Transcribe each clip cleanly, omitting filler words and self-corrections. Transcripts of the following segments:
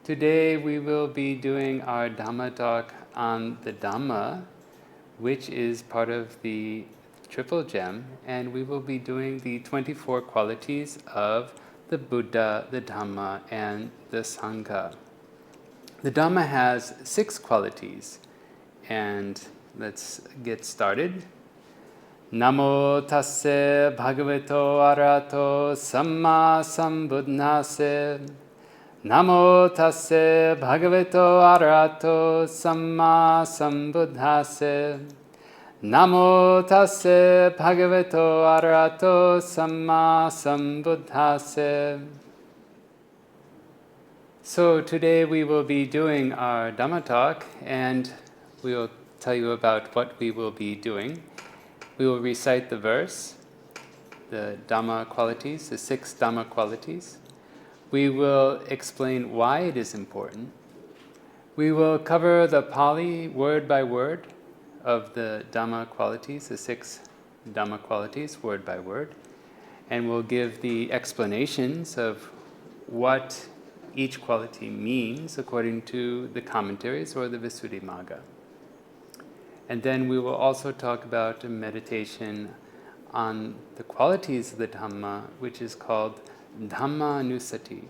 Today we will be doing our Dhamma talk on the Dhamma, which is part of the Triple Gem, and we will be doing the 24 qualities of the Buddha, the Dhamma, and the Sangha. The Dhamma has 6 qualities, and let's get started. Namo tasse bhagavato arahato samma sambuddhase. Namo tasse bhagavato arahato samma sambuddhase. Namo tasse bhagavato arahato samma sambuddhase. So today we will be doing our Dhamma talk, and we will tell you about what we will be doing. We will recite the verse, the Dhamma qualities, the 6 Dhamma qualities. We will explain why it is important. We will cover the Pali word by word of the Dhamma qualities, the 6 Dhamma qualities, word by word. And we'll give the explanations of what each quality means according to the commentaries or the Visuddhimagga. And then we will also talk about a meditation on the qualities of the Dhamma, which is called Dhammanusati.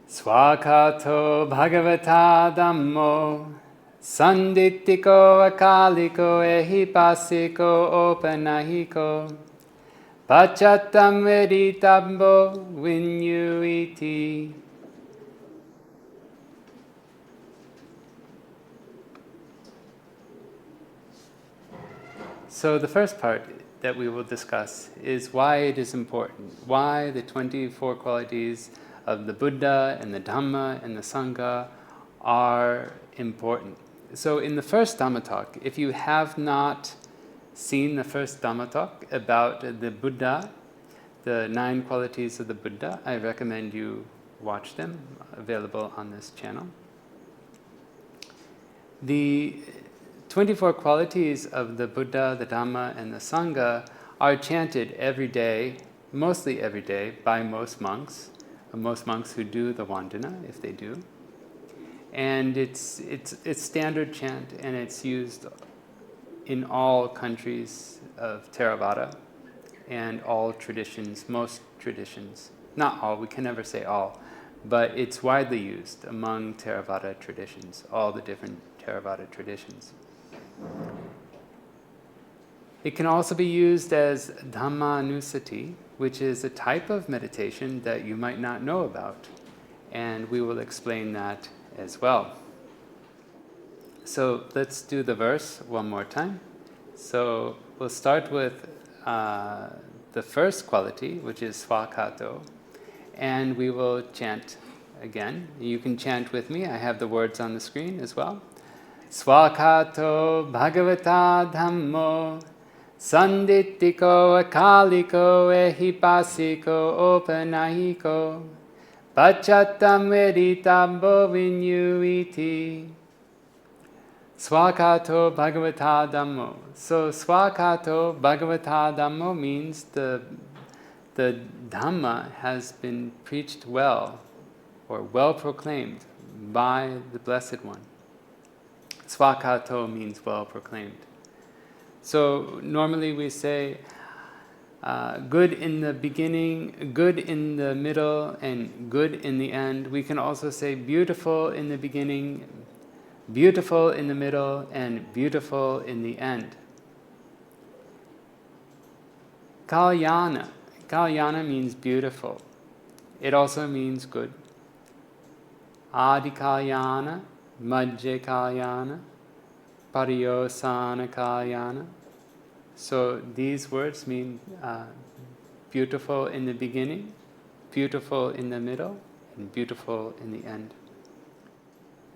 Swakato Bhagavata Dhammo Sanditiko Akaliko Ehipasiko Opanahiko Pachatam Veritabbo Vinyuiti. So the first part that we will discuss is why it is important, why the 24 qualities of the Buddha and the Dhamma and the Sangha are important. So in the first Dhamma talk, if you have not seen the first Dhamma talk about the Buddha, the 9 qualities of the Buddha, I recommend you watch them, available on this channel. The 24 qualities of the Buddha, the Dhamma, and the Sangha are chanted every day, mostly every day, by most monks who do the Vandana, if they do. And it's standard chant, and it's used in all countries of Theravada and all traditions, most traditions. Not all, we can never say all, but it's widely used among Theravada traditions, all the different Theravada traditions. It can also be used as Dhammanusati, which is a type of meditation that you might not know about, and we will explain that as well. So let's do the verse one more time. So we'll start with the first quality, which is Swakato, and we will chant again. You can chant with me. I have the words on the screen as well. Swakato Bhagavata Dhammo Sanditiko Akaliko Ehipasiko Opanahiko Pachatam Veritabbo Vinyuiti. Swakato Bhagavata Dhammo. So Swakato Bhagavata Dhammo means the Dhamma has been preached well, or well proclaimed by the Blessed One. Swakato means well proclaimed. So normally we say good in the beginning, good in the middle, and good in the end. We can also say beautiful in the beginning, beautiful in the middle, and beautiful in the end. Kalyana. Kalyana means beautiful. It also means good. Adi Kalyana, Madhya Kalyana, Pariyosana Kalyana. So these words mean beautiful in the beginning, beautiful in the middle, and beautiful in the end.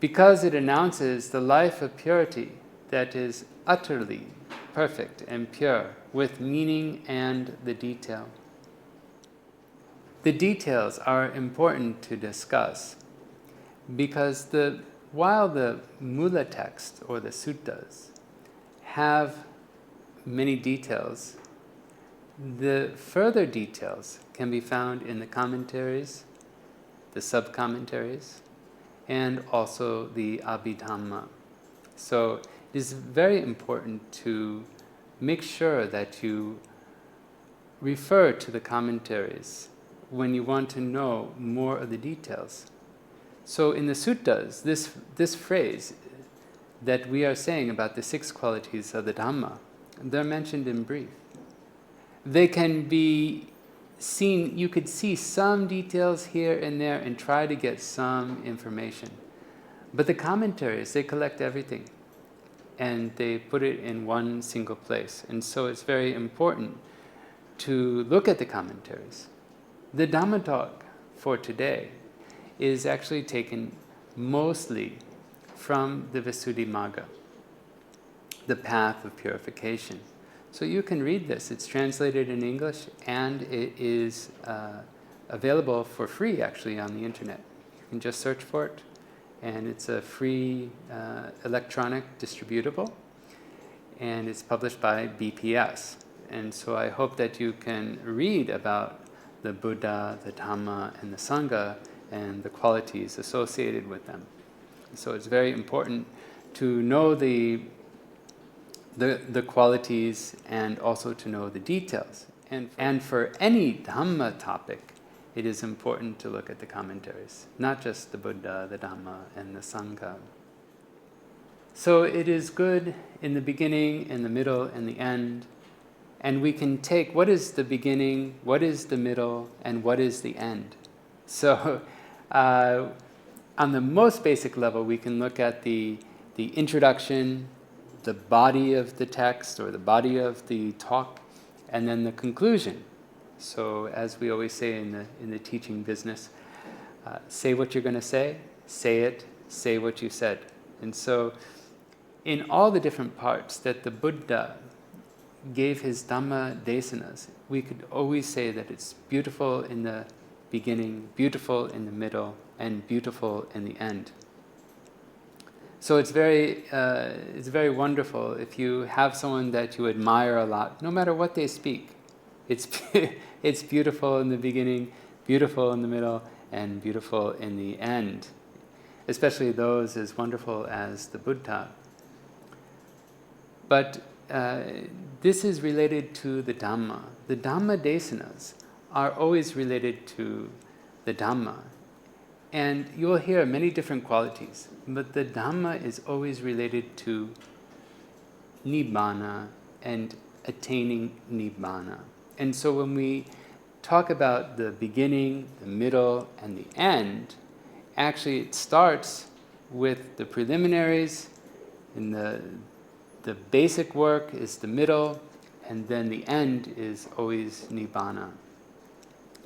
Because it announces the life of purity that is utterly perfect and pure, with meaning and the detail. The details are important to discuss because while the Mula text or the suttas have many details, the further details can be found in the commentaries the sub-commentaries, and also the Abhidhamma. So it is very important to make sure that you refer to the commentaries when you want to know more of the details. So in the suttas, this phrase that we are saying about the 6 qualities of the Dhamma, they're mentioned in brief. They can be seen, you could see some details here and there and try to get some information. But the commentaries, they collect everything and they put it in one single place. And so it's very important to look at the commentaries. The Dhamma talk for today is actually taken mostly from the Visuddhimagga, the Path of Purification. So you can read this. It's translated in English and it is available for free actually on the internet. You can just search for it, and it's a free electronic distributable, and it's published by BPS. And so I hope that you can read about the Buddha, the Dhamma, and the Sangha, and the qualities associated with them. So it's very important to know the qualities and also to know the details. And for any Dhamma topic, it is important to look at the commentaries, not just the Buddha, the Dhamma, and the Sangha. So it is good in the beginning, in the middle, and the end. And we can take what is the beginning, what is the middle, and what is the end. So on the most basic level, we can look at the introduction, the body of the text or the body of the talk, and then the conclusion. So as we always say in the teaching business, say what you're going to say it, say what you said. And so in all the different parts that the Buddha gave his Dhamma desanas, we could always say that it's beautiful in the beginning, beautiful in the middle, and beautiful in the end. So it's very wonderful if you have someone that you admire a lot, no matter what they speak. It's beautiful in the beginning, beautiful in the middle, and beautiful in the end. Especially those as wonderful as the Buddha. But this is related to the Dhamma. The Dhamma desanas are always related to the Dhamma. And you'll hear many different qualities, but the Dhamma is always related to Nibbana and attaining Nibbana. And so when we talk about the beginning, the middle, and the end, actually it starts with the preliminaries, and the basic work is the middle, and then the end is always Nibbana.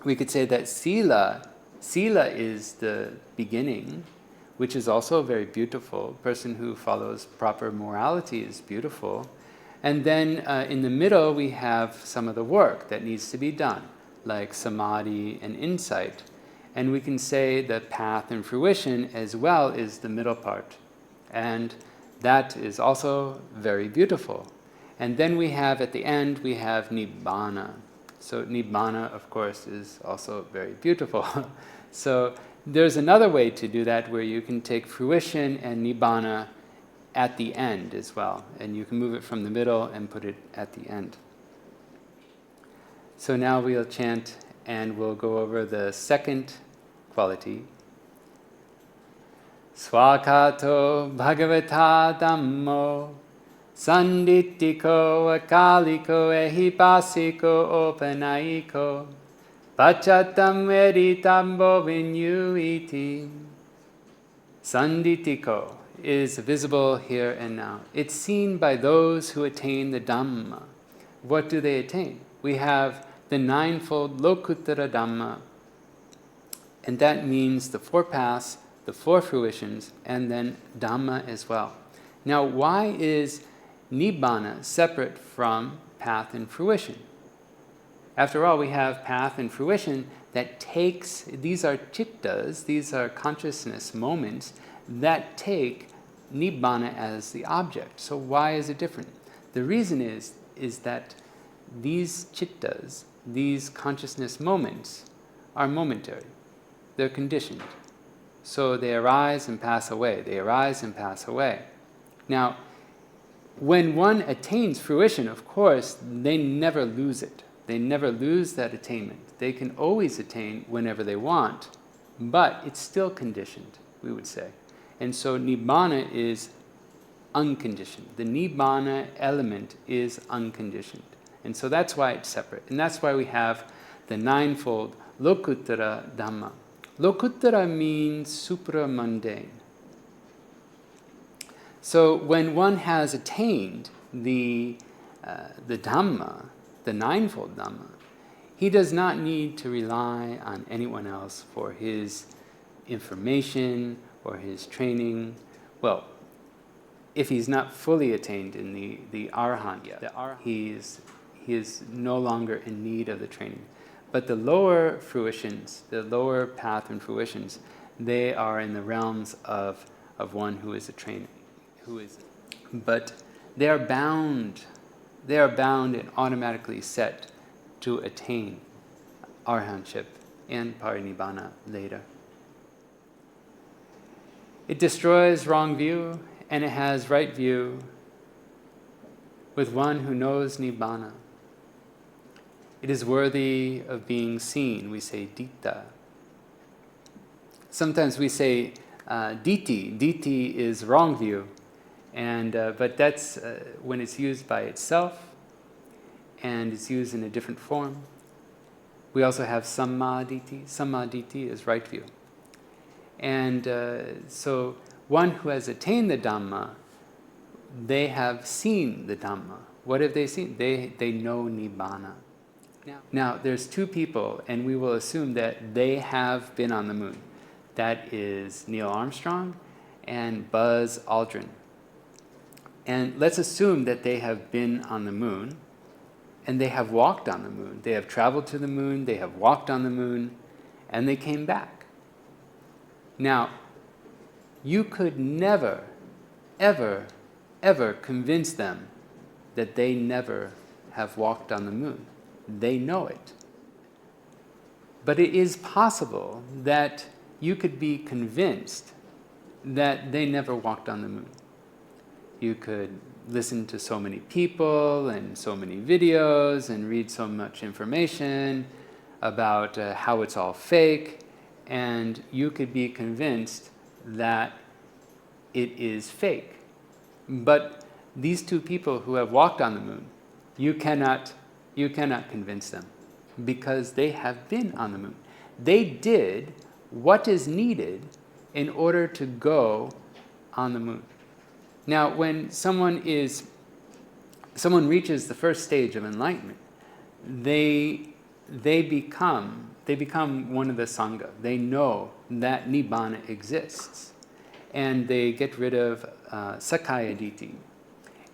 We could say that Sila is the beginning, which is also very beautiful. A person who follows proper morality is beautiful. And then in the middle we have some of the work that needs to be done, like samadhi and insight. And we can say the path and fruition as well is the middle part. And that is also very beautiful. And then we have, at the end, we have Nibbana. So Nibbana, of course, is also very beautiful. So there's another way to do that where you can take fruition and Nibbana at the end as well. And you can move it from the middle and put it at the end. So now we'll chant and we'll go over the second quality. Swakato Bhagavata Dhammo Sanditiko Akaliko Ehipasiko Opanayiko Pachatam Veritambo Vinyuiti. Sanditiko is visible here and now. It's seen by those who attain the Dhamma. What do they attain? We have the ninefold Lokuttara Dhamma, and that means the 4 paths, the 4 fruitions, and then Dhamma as well. Now, why is Nibbana separate from path and fruition? After all, we have path and fruition that takes, these are chittas, these are consciousness moments that take Nibbana as the object. So why is it different? The reason is that these chittas, these consciousness moments, are momentary. they're conditioned. So they arise and pass away. They arise and pass away. Now, when one attains fruition, of course, they never lose it. They never lose that attainment. They can always attain whenever they want, but it's still conditioned, we would say. And so Nibbana is unconditioned. The Nibbana element is unconditioned. And so that's why it's separate. And that's why we have the ninefold Lokuttara Dhamma. Lokuttara means supramundane. So when one has attained the Dhamma, the ninefold Dhamma, he does not need to rely on anyone else for his information or his training. Well, if he's not fully attained in the Arahant yet, he is no longer in need of the training. But the lower fruitions, the lower path and fruitions, they are in the realms of one who is a trainer. But they are bound and automatically set to attain arahantship and parinibbana later. It destroys wrong view and it has right view with one who knows nibbana. It is worthy of being seen. We say ditta. Sometimes we say diti. Diti is wrong view. But that's when it's used by itself and it's used in a different form. We also have sammaditi. Sammaditi is right view. And so one who has attained the Dhamma, they have seen the Dhamma. What have they seen? They know Nibbana. Now, there's two people, and we will assume that they have been on the moon. That is Neil Armstrong and Buzz Aldrin. And let's assume that they have been on the moon, and they have walked on the moon. They have traveled to the moon, they have walked on the moon, and they came back. Now, you could never, ever, ever convince them that they never have walked on the moon. They know it. But it is possible that you could be convinced that they never walked on the moon. You could listen to so many people and so many videos and read so much information about how it's all fake, and you could be convinced that it is fake. But these two people who have walked on the moon, you cannot convince them because they have been on the moon. They did what is needed in order to go on the moon. Now, when someone reaches the first stage of enlightenment, they become one of the Sangha. They know that Nibbana exists. And they get rid of Sakkaya Ditthi.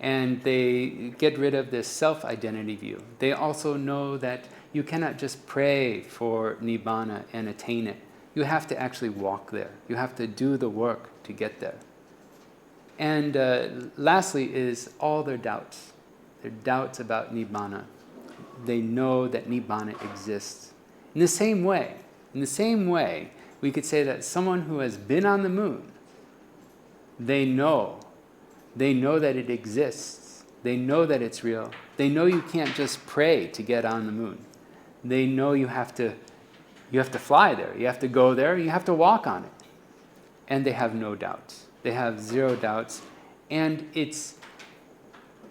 And they get rid of this self-identity view. They also know that you cannot just pray for Nibbana and attain it. You have to actually walk there. You have to do the work to get there. And lastly is all their doubts. Their doubts about Nibbana. They know that Nibbana exists. In the same way, we could say that someone who has been on the moon, they know that it exists. They know that it's real. They know you can't just pray to get on the moon. They know you have to fly there. You have to go there. You have to walk on it. And they have no doubts. They have zero doubts. And it's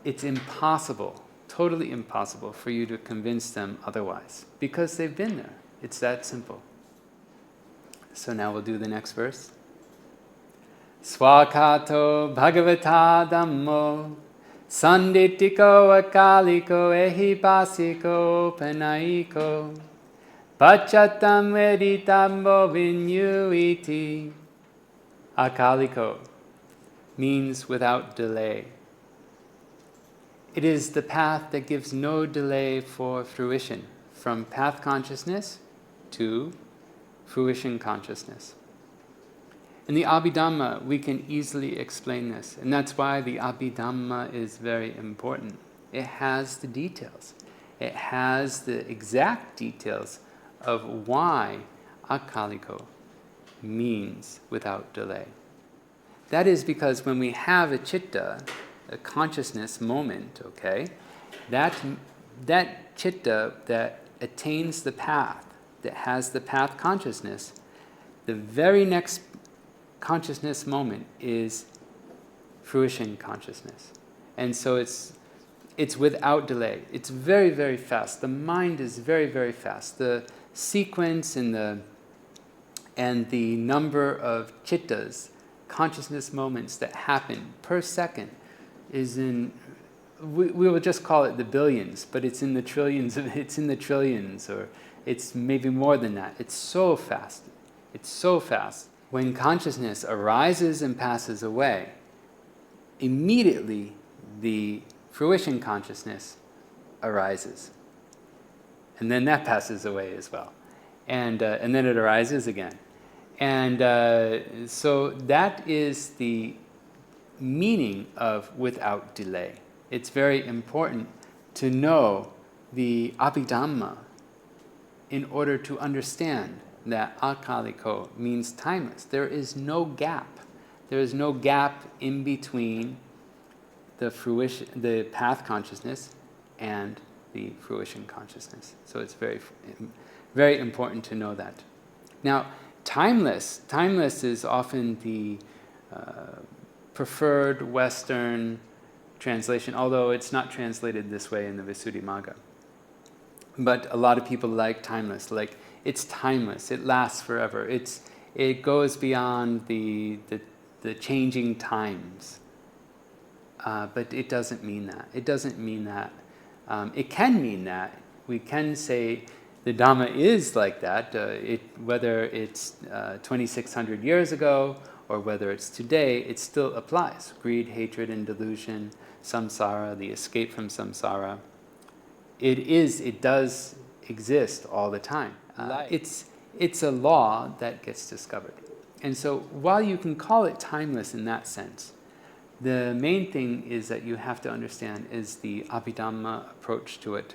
impossible, totally impossible for you to convince them otherwise because they've been there. It's that simple. So now we'll do the next verse. Swakato bhagavata dhammo sanditiko akaliko ehipasiko panaiko pachatam veditambo vinyuiti. Akaliko means without delay. It is the path that gives no delay for fruition, from path consciousness to fruition consciousness. In the Abhidhamma, we can easily explain this, and that's why the Abhidhamma is very important. It has the details. It has the exact details of why akaliko, means without delay. That is because when we have a chitta, a consciousness moment, okay, that chitta that attains the path, that has the path consciousness, the very next consciousness moment is fruition consciousness. And so it's without delay. It's very, very fast. The mind is very, very fast. The sequence and the number of chittas, consciousness moments that happen per second is we will just call it the billions, but it's in the trillions, or it's maybe more than that. It's so fast. It's so fast. When consciousness arises and passes away, immediately the fruition consciousness arises. And then that passes away as well. And then it arises again. And so that is the meaning of without delay. It's very important to know the Abhidhamma in order to understand that akaliko means timeless. There is no gap. There is no gap in between the fruition, the path consciousness, and the fruition consciousness. So it's very, very important to know that. Now, timeless is often the preferred Western translation, although it's not translated this way in the Visuddhimagga. But a lot of people like timeless, like it's timeless, it lasts forever, it goes beyond the changing times. But it doesn't mean that. It doesn't mean that. It can mean that. We can say the Dhamma is like that, whether it's 2,600 years ago or whether it's today, it still applies. Greed, hatred, and delusion, samsara, the escape from samsara. It does exist all the time. It's a law that gets discovered. And so while you can call it timeless in that sense, the main thing is that you have to understand is the Abhidhamma approach to it,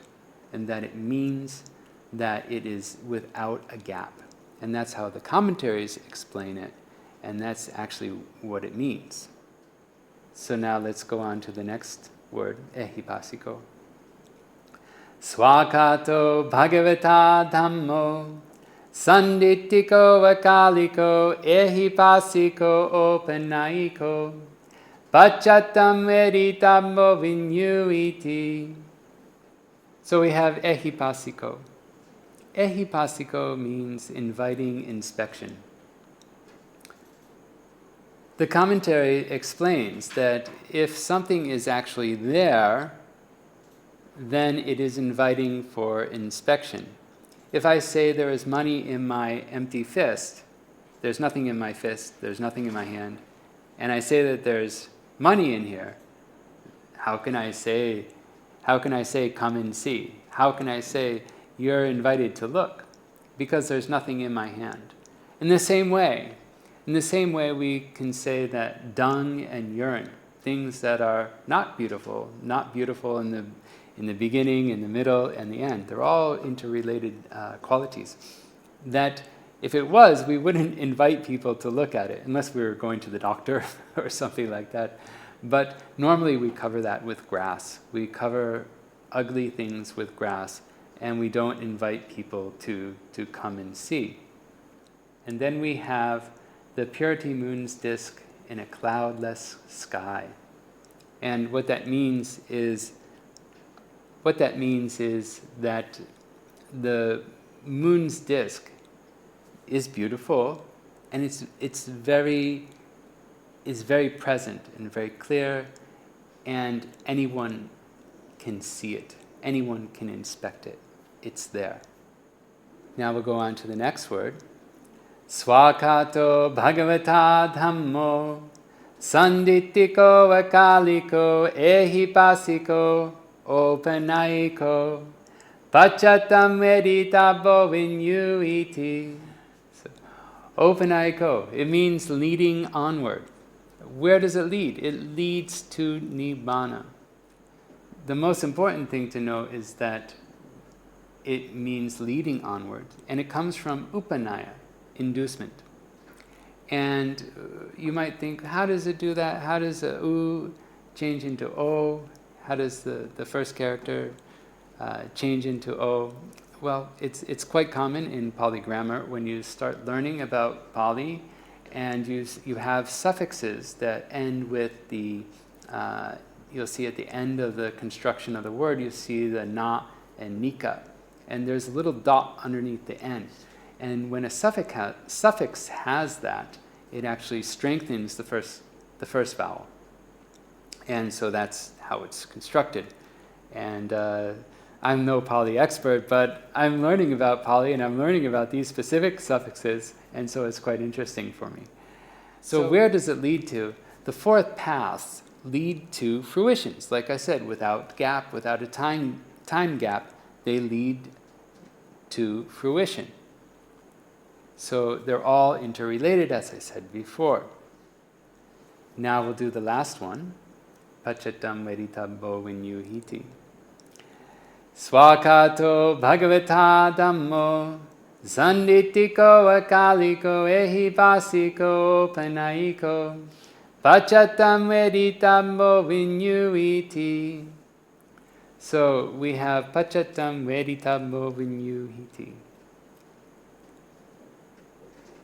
and that it means that it is without a gap. And that's how the commentaries explain it, and that's actually what it means. So now let's go on to the next word, ehipasiko. Swakato bhagavata dhammo sanditiko vakaliko ehipasiko opanayiko pachatam veritammo vinyuiti. So we have ehipasiko. Ehipasiko means inviting inspection. The commentary explains that if something is actually there, then it is inviting for inspection. If I say there is money in my empty fist, there's nothing in my fist, there's nothing in my hand, and I say that there's money in here, how can I say, come and see? How can I say, you're invited to look? Because there's nothing in my hand. In the same way, we can say that dung and urine, things that are not beautiful in the beginning, in the middle, and the end, they're all interrelated qualities. That if it was, we wouldn't invite people to look at it, unless we were going to the doctor or something like that. But normally we cover that with grass. We cover ugly things with grass, and we don't invite people to come and see. And then we have the purity moon's disk in a cloudless sky. And what that means is that the moon's disk is beautiful, and it's very present and very clear, and anyone can see it. Anyone can inspect it. It's there. Now we'll go on to the next word. Swakato bhagavata dhammo sanditiko vakaliko ehipasiko opanayiko pachatam veditabo vinyuiti. So, opanayiko, it means leading onward. Where does it lead? It leads to nibbana. The most important thing to know is that it means leading onward, and it comes from upanaya, inducement. And you might think, how does it do that? How does a U change into O? How does the first character change into O? Well, it's quite common in Pali grammar when you start learning about Pali, and you have suffixes that end with the, you'll see at the end of the construction of the word, you see the na and nika, and there's a little dot underneath the end. And when a suffix has that, it actually strengthens the first vowel. And so that's how it's constructed. And I'm no Pali expert, but I'm learning about Pali and I'm learning about these specific suffixes, and so it's quite interesting for me. So where does it lead to? The fourth paths lead to fruitions. Like I said, without gap, without a time gap, they lead to fruition. So they're all interrelated, as I said before. Now we'll do the last one. Pachatam veritabbo vinyuhiti. Swakato bhagavata dhammo sanditiko akaliko ehipasiko panaiko pachatam veritabbo vinyuhiti. So we have pachatam veritabbo vinyuhiti.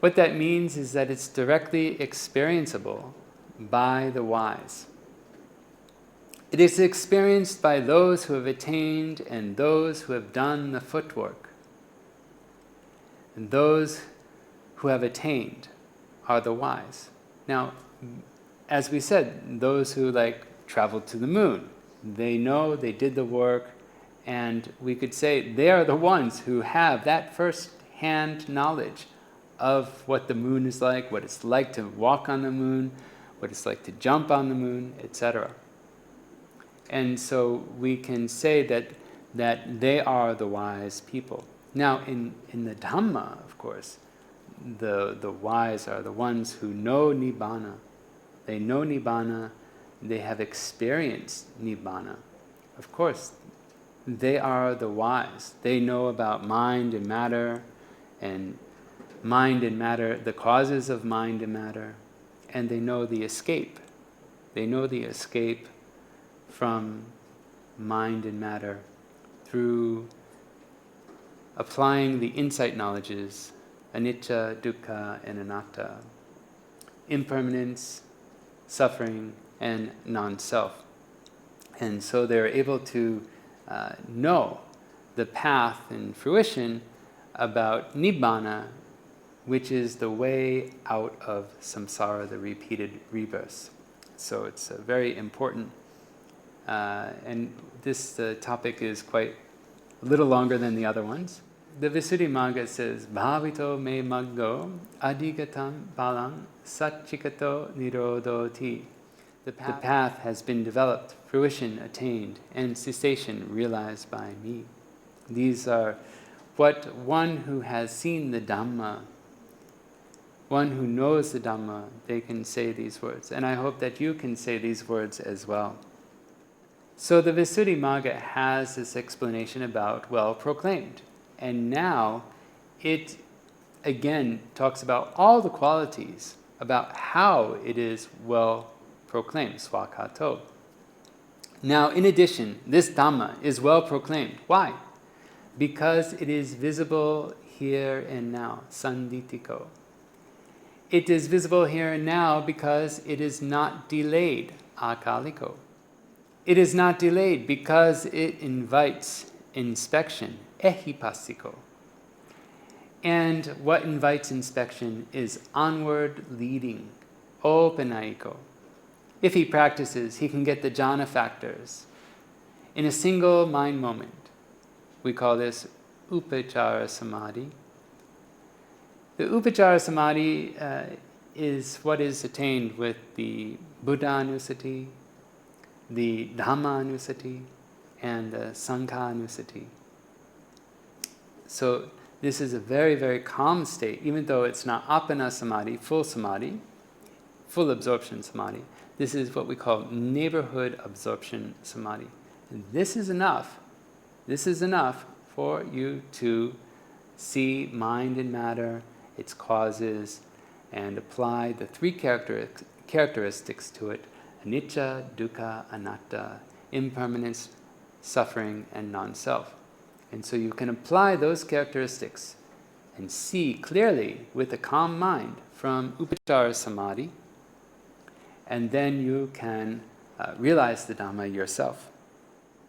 What that means is that it's directly experienceable by the wise. It is experienced by those who have attained and those who have done the footwork. And those who have attained are the wise. Now, as we said, those who traveled to the moon, they know they did the work, and we could say they are the ones who have that first-hand knowledge of what the moon is like, what it's like to walk on the moon, what it's like to jump on the moon, etc. And so we can say that they are the wise people. Now, in the Dhamma, of course, the wise are the ones who know Nibbana. They know Nibbana, they have experienced Nibbana. Of course, they are the wise. They know about mind and matter, the causes of mind and matter, and they know the escape. They know the escape from mind and matter through applying the insight knowledges, anicca, dukkha, and anatta, impermanence, suffering, and non-self. And so they're able to know the path and fruition about Nibbana, which is the way out of samsara, the repeated rebirths. So it's a very important, and this topic is quite a little longer than the other ones. The Visuddhimagga says, Bhavito me maggo adigatam balang satchikato nirodoti. The path has been developed, fruition attained, and cessation realized by me. These are what one who has seen the Dhamma, one who knows the Dhamma, they can say these words. And I hope that you can say these words as well. So the Visuddhimagga has this explanation about well-proclaimed. And now it again talks about all the qualities, about how it is well-proclaimed, swakato. Now, in addition, this Dhamma is well-proclaimed. Why? Because it is visible here and now, sanditiko. It is visible here and now because it is not delayed, akaliko. It is not delayed because it invites inspection, ehipasiko. And what invites inspection is onward leading, openaiko. If he practices, he can get the jhana factors in a single mind moment. We call this upachara samadhi. The upachara samadhi is what is attained with the Buddha-anusati, the Dhamma-anusati, and the Sangha-anusati. So this is a very, very calm state, even though it's not apana samadhi, full absorption samadhi. This is what we call neighborhood absorption samadhi. And this is enough for you to see mind and matter, its causes, and apply the three characteristics to it: anicca, dukkha, anatta, impermanence, suffering, and non-self. And so you can apply those characteristics and see clearly with a calm mind from upachara samadhi, and then you can realize the Dhamma yourself.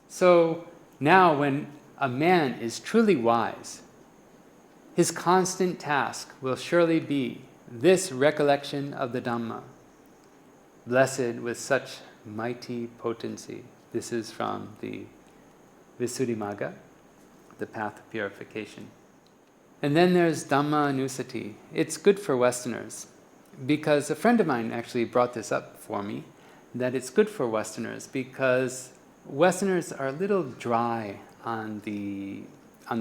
So now when a man is truly wise, his constant task will surely be this recollection of the Dhamma, blessed with such mighty potency. This is from the Visuddhimagga, the Path of Purification. And then there's Dhamma Anusati. It's good for Westerners, because a friend of mine actually brought this up for me, that it's good for Westerners because Westerners are a little dry on the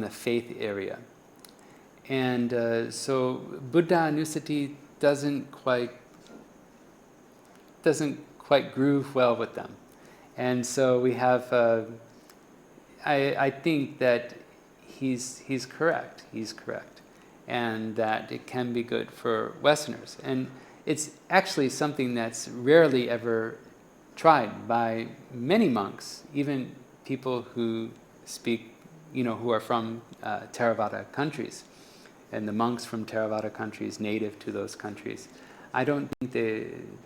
faith area. And so Buddha Anusati doesn't quite groove well with them. And so we have, I think that he's correct, and that it can be good for Westerners. And it's actually something that's rarely ever tried by many monks, even people who speak, who are from Theravada countries, and the monks from Theravada countries, native to those countries. I don't think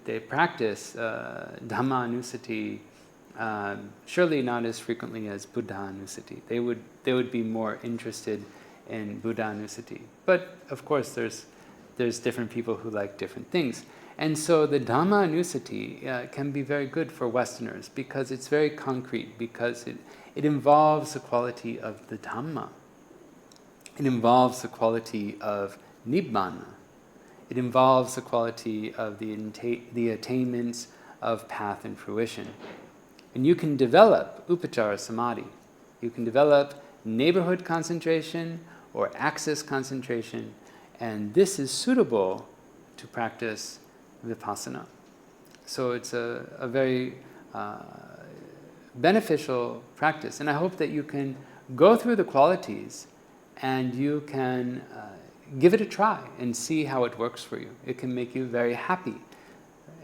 they practice Dhamma Anusati, surely not as frequently as Buddha Anusati. They would be more interested in Buddha Anusati. But of course there's different people who like different things. And so the Dhamma Anusati can be very good for Westerners because it's very concrete, because it involves the quality of the Dhamma. It involves the quality of Nibbana. It involves the quality of the attainments of path and fruition. And you can develop upachara samadhi. You can develop neighborhood concentration or axis concentration, and this is suitable to practice vipassana. So it's a very beneficial practice, and I hope that you can go through the qualities and you can give it a try and see how it works for you. It can make you very happy.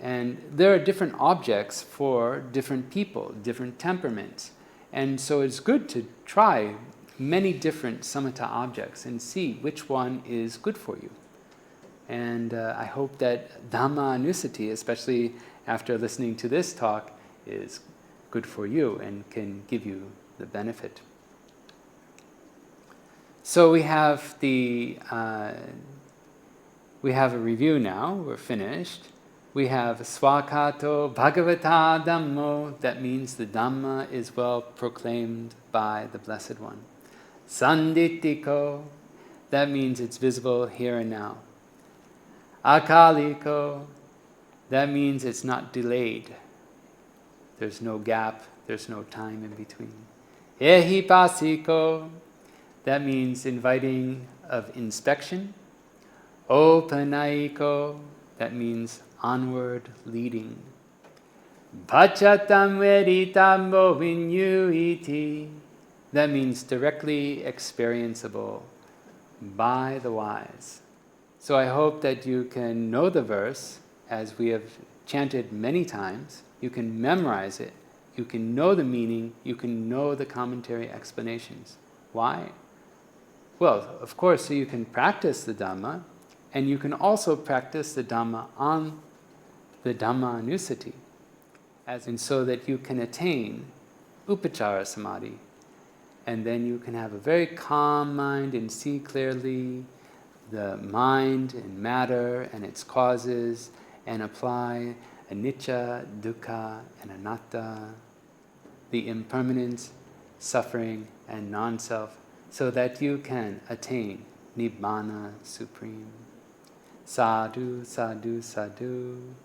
And there are different objects for different people, different temperaments. And so it's good to try many different samatha objects and see which one is good for you. And I hope that Dhamma Anusati, especially after listening to this talk, is good for you and can give you the benefit. So we have a review now. We're finished. We have Swakato Bhagavata Dhammo. That means the Dhamma is well proclaimed by the Blessed One. Sanditiko. That means it's visible here and now. Akaliko. That means it's not delayed. There's no gap. There's no time in between. Ehipasiko. That means inviting of inspection. Opanaiko. That means onward leading. Pachatam veritam vinyuiti. That means directly experienceable by the wise. So I hope that you can know the verse, as we have chanted many times. You can memorize it. You can know the meaning. You can know the commentary explanations. Why? Well, of course, so you can practice the Dhamma, and you can also practice the Dhamma on the Dhamma Anusati, as in so that you can attain upachara samadhi, and then you can have a very calm mind and see clearly the mind and matter and its causes, and apply anicca, dukkha, and anatta, the impermanence, suffering, and non-self, so that you can attain Nibbana Supreme. Sadhu, sadhu, sadhu.